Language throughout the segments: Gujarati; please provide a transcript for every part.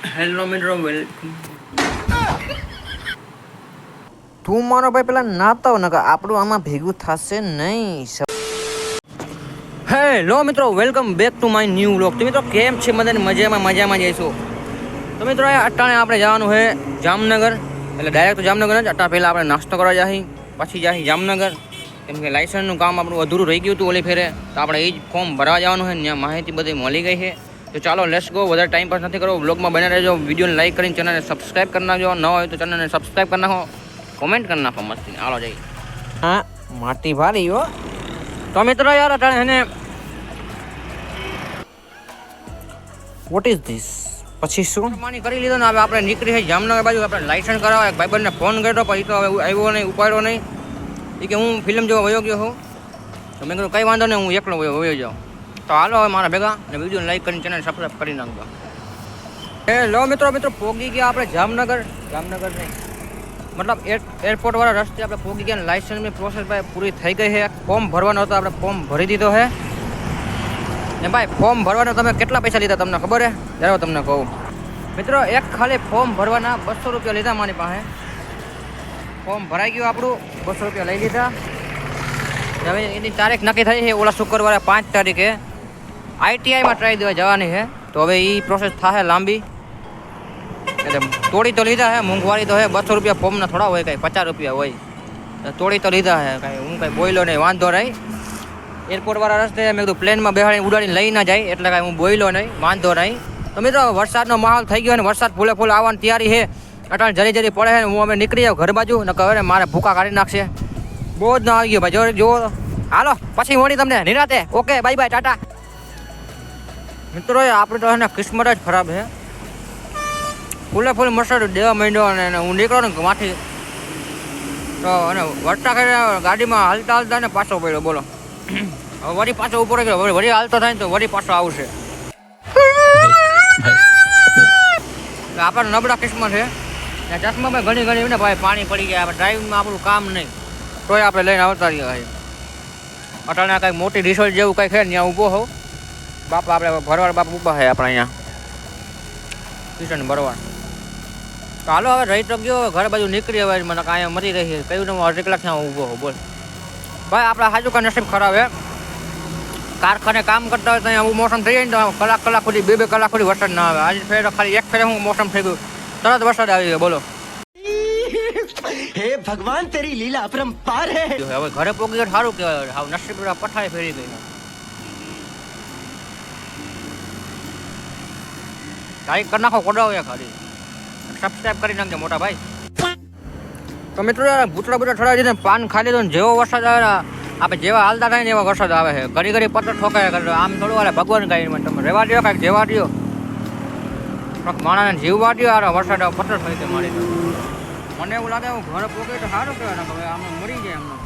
હેલો મિત્રો, વેલકમ. તું મારો ભાઈ પેલા નાતા હો ને આપણું આમાં ભેગું થશે નહીં. હેલો મિત્રો, welcome back to my new vlog. તો મિત્રો કેમ છે બધાને? મજામાં જઈશું. તો મિત્રો અટાણે આપણે જવાનું છે જામનગર, એટલે ડાયરેક્ટ તો જામનગર જ. અટાણે પહેલાં આપણે નાસ્તો કરવા જઈએ, પછી જઈએ જામનગર, કેમ કે લાઇસન્સનું કામ આપણું અધૂરું રહી ગયું હતું ઓલી ફેરે. તો આપણે એ જ ફોર્મ ભરવા જવાનું છે. ત્યાં માહિતી બધી મળી ગઈ છે. તો ચાલો લેટ્સ ગો. વધારે ટાઈમ પાસ નથી કરવો, વ્લોગમાં બને રહેજો. વિડીયોને લાઈક કરીને ચેનલને સબસ્ક્રાઈબ કરી નાખજો. ન હોય તો ચેનલને સબસ્ક્રાઈબ કરી નાખો, કોમેન્ટ કરી નાખો મસ્તી. હાલો જઈ. હા, માટી ભારી હો. તો મિત્રો યાર અટાણે એને વોટ ઇઝ ધીસ? પછી શું માની કરી લીધો ને. હવે આપણે નીકળી છે જામનગર બાજુ. આપણે લાઇસન્સ કરાવવા એક ભાઈબંધને ફોન કર્યો, પછી તો હવે આવ્યો નહીં, ઉપાડ્યો નહીં. એ કે હું ફિલ્મ જોવા વયો ગયો છું. તો મેં કીધું કંઈ વાંધો નહીં, હું એકલો વયો જાઉં. તો હાલો હવે મારા ભેગા અને વિડીયોને લાઈક કરીને ચેનલ સબસ્ક્રાઈબ કરી નાખજો. હેલો મિત્રો પોગી ગયા આપણે જામનગર નહીં, મતલબ એરપોર્ટવાળા રસ્તે આપણે પોગી ગયા. લાઇસન્સની પ્રોસેસ ભાઈ પૂરી થઈ ગઈ છે. ફોર્મ ભરવાનો હતો, આપણે ફોર્મ ભરી દીધો છે. ને ભાઈ ફોર્મ ભરવાના તમે કેટલા પૈસા લીધા તમને ખબર છે? જ્યારે તમને કહું મિત્રો, એક ખાલી ફોર્મ ભરવાના 200 રૂપિયા લીધા મારી પાસે. ફોર્મ ભરાઈ ગયું આપણું, 200 રૂપિયા લઈ લીધા. હવે એની તારીખ નક્કી થઈ છે ઓલા શુક્રવારે 5 તારીખે ITIમાં ટ્રાય દેવા જવાની છે. તો હવે એ પ્રોસેસ થશે લાંબી, એટલે તોડી તો લીધા છે. મોંઘવારી તો છે, 200 રૂપિયા ફોર્મના થોડા હોય, કાંઈ 50 રૂપિયા હોય. તોડી તો લીધા છે, કાંઈ હું કાંઈ બોલ્યો નહીં, વાંધો નહીં. એરપોર્ટવાળા રસ્તે મેં કીધું પ્લેનમાં બેહાડીને ઉડાડીને લઈ ના જાય, એટલે કાંઈ હું બોલ્યો નહીં, વાંધો નહીં. તો મિત્રો વરસાદનો માહોલ થઈ ગયો ને વરસાદ ફૂલે આવવાની તૈયારી છે. અટાણે જરી પડે છે. હું અમે નીકળી જાઉં ઘર બાજુ, ને કહે મારે ભૂકા કાઢી નાખશે. બહુ જ ના આવી ગયો ભાઈ, જો હાલો પછી મળી તમને નિરાતે. Okay, bye bye, Tata. મિત્રો આપણે તો એને કિસ્મત જ ખરાબ છે. ફૂલ મસ્ત દેવા માંડ્યો અને હું નીકળો ને માથી તો અને વળતા કરીને ગાડીમાં હાલતા ને પાછો પડ્યો. બોલો, હવે વળી પાછો ઉપર ગયો, વળી હાલતો થાય ને તો વળી પાછો આવશે. આપણા નબળા કિસ્મત છે. ચશ્મામાં ઘણી ને ભાઈ પાણી પડી ગયા. આપણે ડ્રાઇવિંગમાં આપણું કામ નહીં, તોય આપણે લઈને આવતા રહ્યા. અટાણે કાંઈક મોટી રિસોર્ટ જેવું કંઈક છે, ત્યાં ઊભો હોઉં. બાપા આપણે ભરવાડ બાપા ઊભા છે આપણે અહીંયા કિશન ભરવાડ. તો હાલો હવે રહી તો ગયો, ઘર બાજુ નીકળી. હવે મને કાંઈ મરી રહી કયું હું અડધી કલાક ત્યાં ઊભો હોઉં. બોલ ભાઈ, આપણા હાજુ કાંઈ નસીબ ખરાબ હે. કારખાને કામ કરતા હોય તો અહીંયા મોસમ થઈ જાય ને તો કલાક સુધી 2 કલાક સુધી વરસાદ ના આવે. આજે ફેર ખાલી એક ફેરે હું મોસમ થઈ ગયું, તરત વરસાદ આવી ગયો. બોલો, હે ભગવાન તેરી લીલા અપરંપાર હે. હવે ઘરે પોગી ગયો, સારું કહેવાય. હાવ નસીબ પઠાઈ ફેરી ગઈ. લાઈક કરી નાખો, કોડાવો ખાલી સબસ્ક્રાઈબ કરી નાખજો મોટા ભાઈ. તો મિત્રો ભૂતરા ઠરાવી દીધે પાન ખાઈ લીધું. જેવો વરસાદ આવે ને, આપણે જેવા હાલતા થાય ને એવા વરસાદ આવે છે. ઘડી પત્ર ઠોકાય કરે. આમ થોડું હાલે ભગવાન કાંઈ તમે રહેવા દો, કાંઈક જેવા દો. માણસને જીવવા દો. આ વરસાદ પત્ર થઈ છે મારી. મને એવું લાગે હું ઘરે પોકે તો સારું કહેવાય. હવે આમ મરી જાય એમને.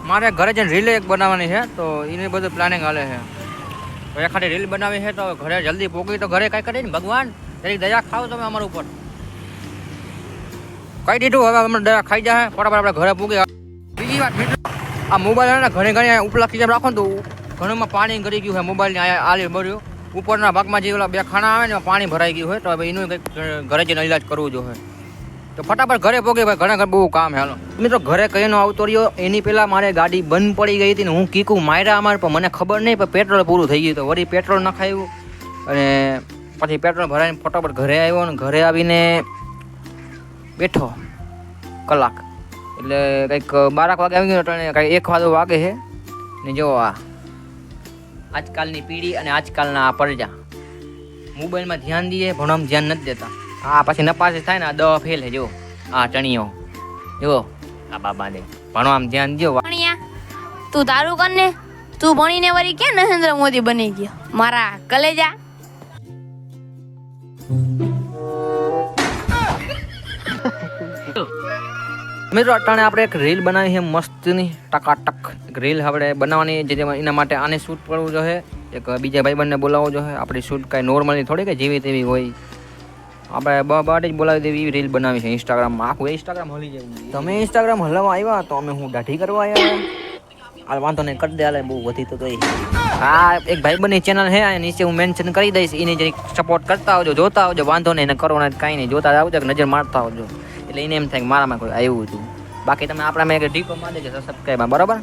મારે ઘરે જઈને રીલ એક બનાવવાની છે, તો એની બધું પ્લાનિંગ હાલે છે. તો એખાદી રીલ બનાવી છે, તો ઘરે જલ્દી પોકી તો ઘરે કાંઈ કરી ને ભગવાન એની દયા ખાવ તમે અમારા ઉપર. કહી દીધું, હવે અમને દયા ખાઈ જાય. ફટાફટ આપણે ઘરે પૂગી. બીજી વાત મિત્રો, આ મોબાઈલ ને ઘણી ઉપલા ખીચામાં રાખો ને તો ઘણુંમાં પાણી કરી ગયું છે. મોબાઈલની આલી ભર્યું. ઉપરના ભાગમાં જે ઓલા 2 ખાના આવે ને પાણી ભરાઈ ગયું હોય, તો હવે એનું કંઈક ઘરે જઈને ઇલાજ કરવું જોઈએ. તો ફટાફટ ઘરે પોગે ભાઈ, ઘરે બહુ કામ છે. હાલો મિત્રો, ઘરે કહીનો આવતો રહ્યો એની પહેલાં મારે ગાડી બંધ પડી ગઈ હતી ને હું કીકું માર્યા અમારે, પણ મને ખબર નહીં. પણ પેટ્રોલ પૂરું થઈ ગયું, તો વળી પેટ્રોલ નખાયું અને પછી પેટ્રોલ ભરાઈને ફટાફટ ઘરે આવ્યો. ને ઘરે આવીને બેઠો કલાક, એટલે કંઈક 12 વાગે આવી ગયો. કંઈક 1 વાગે છે ને. જો આજકાલની પીઢી અને આજકાલના પ્રજા મોબાઈલમાં ધ્યાન દઈએ, ભણવામાં ધ્યાન નથી દેતા. હા, પછી નપાસ થાય ને આ 10 ફેલ છે. જો આ ચણીઓ, જો આ બાબા દે ભણવામાં ધ્યાન દો. તું તારું કર ને, તું ભણીને વળી ક્યાં નરેન્દ્ર મોદી બની ગયો મારા કલેજા. મિત્રો અટાણે આપણે એક રીલ બનાવી છે મસ્તની, ટકાટક એક રીલ આપણે બનાવવાની. જે એના માટે આને શૂટ કરવું જોઈએ, એક બીજા ભાઈબંધને બોલાવવો જોઈએ. આપણી શૂટ કાંઈ નોર્મલી થોડી કે જેવી તેવી હોય, આપણે બાટી જ બોલાવી દેવી એવી રીલ બનાવી છે. ઇન્સ્ટાગ્રામમાં આખું ઇન્સ્ટાગ્રામ હલી જાય. તમે ઇન્સ્ટાગ્રામ હલાવવા આવ્યા તો અમે હું દાઢી કરવા આવ્યા. હાલ વાંધો નહીં, કરી દે. હાલે બહુ વધી તો આ એક ભાઈબંધની ચેનલ છે આ નીચે હું મેન્શન કરી દઈશ, એને જરીક સપોર્ટ કરતા આવજો, જોતા આવજો, વાંધો નહીં, એને કરો ને કાંઈ નહીં, જોતા આવજો કે નજર મારતા આવજો, એટલે એને એમ થાય કે મારામાં કોઈ આવ્યું હતું. બાકી તમે આપણામાં એક ઢીકો મારી દેજો સબસ્ક્રાઈબમાં, બરોબર.